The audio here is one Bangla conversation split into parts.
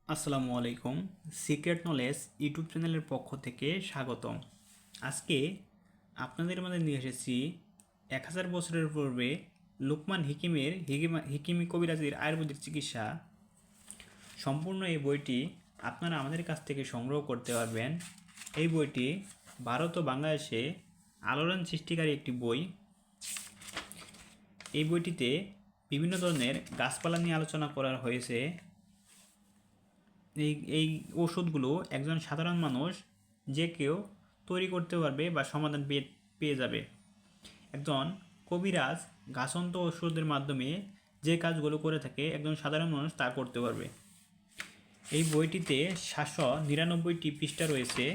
আসসালামু আলাইকুম। সিক্রেট নলেজ ইউটিউব চ্যানেলের পক্ষ থেকে স্বাগতম। আজকে আপনাদের মাঝে নিয়ে এসেছি 1000 বছরের পূর্বে লুকমান হিকিমের হিকিমি কবিরাজির আয়ুর্বেদিক চিকিৎসা। সম্পূর্ণ এই বইটি আপনারা আমাদের কাছ থেকে সংগ্রহ করতে পারবেন। এই বইটি ভারত ও বাংলাদেশে আলোড়ন সৃষ্টিকারী একটি বই। এই বইটিতে বিভিন্ন ধরনের গাছপালা নিয়ে আলোচনা করা হয়েছে। এই ওষুধগুলো একজন সাধারণ মানুষ যে কেউ তৈরি করতে পারবে বা সমাধান পেয়ে যাবে। একজন কবিরাজ গাছন্ত ওষুধের মাধ্যমে যে কাজগুলো করে থাকে একজন সাধারণ মানুষ তা করতে পারবে। এই বইটিতে 799টি পৃষ্ঠা রয়েছে,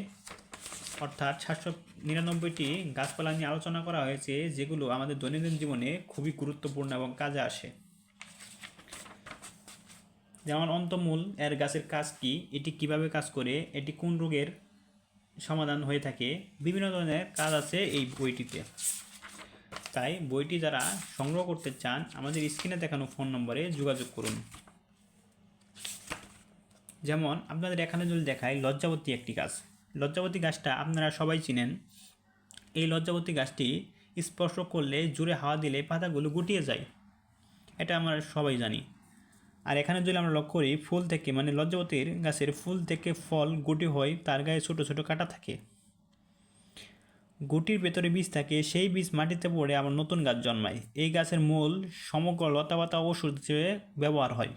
অর্থাৎ 799টি গাছপালা নিয়ে আলোচনা করা হয়েছে যেগুলো আমাদের দৈনন্দিন জীবনে খুবই গুরুত্বপূর্ণ এবং কাজে আসে। যেমন অন্তমূল এর গাছের কাজ কি, এটি কিভাবে কাজ করে, এটি কোন রোগের সমাধান হয়ে থাকে, বিভিন্ন ধরনের কাজ আছে এই বইটিতে। তাই বইটি যারা সংগ্রহ করতে চান আমাদের স্ক্রিনে দেখানো ফোন নম্বরে যোগাযোগ করুন। যেমন আপনাদের এখানে যদি দেখায় লজ্জাবতী একটি গাছ। লজ্জাবতী গাছটা আপনারা সবাই চিনেন। এই লজ্জাবতী গাছটি স্পর্শ করলে জোরে হাওয়া দিলে পাতাগুলো গুটিয়ে যায়, এটা আমরা সবাই জানি। আর এখানে যদি আমরা লক্ষ্য করি ফুল থেকে মানে লজ্জাবতীর গাছের ফুল থেকে ফল গুটি হয়, তার গায়ে ছোটো ছোটো কাঁটা থাকে। গুটির ভেতরে বীজ থাকে, সেই বীজ মাটিতে পড়ে আবার নতুন গাছ জন্মায়। এই গাছের মূল সমগ্র লতাপাতা ওষুধ হিসেবে ব্যবহার হয়।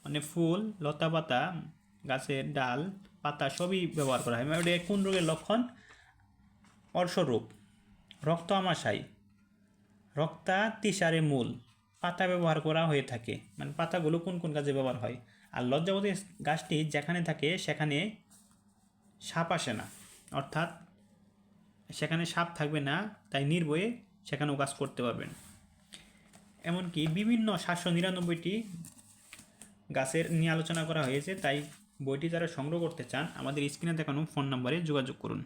মানে ফুল, লতাপাতা, গাছের ডাল, পাতা সবই ব্যবহার করা হয়। মানে কোন রোগের লক্ষণ? অর্শরোগ, রক্ত আমাশয়, রক্তাতিসারে মূল পাতা ব্যবহার করা হয়ে থাকে। মানে পাতাগুলো কোন কোন কাজে ব্যবহার হয়। আর লজ্জাবতী গাছটি যেখানে থাকে সেখানে সাপ আসে না, অর্থাৎ সেখানে সাপ থাকবে না, তাই নির্ভয়ে সেখানেও কাজ করতে পারবেন। এমনকি বিভিন্ন 799টি গাছের নিয়ে আলোচনা করা হয়েছে। তাই বইটি যারা সংগ্রহ করতে চান আমাদের স্ক্রিনে দেখানো ফোন নম্বরে যোগাযোগ করুন।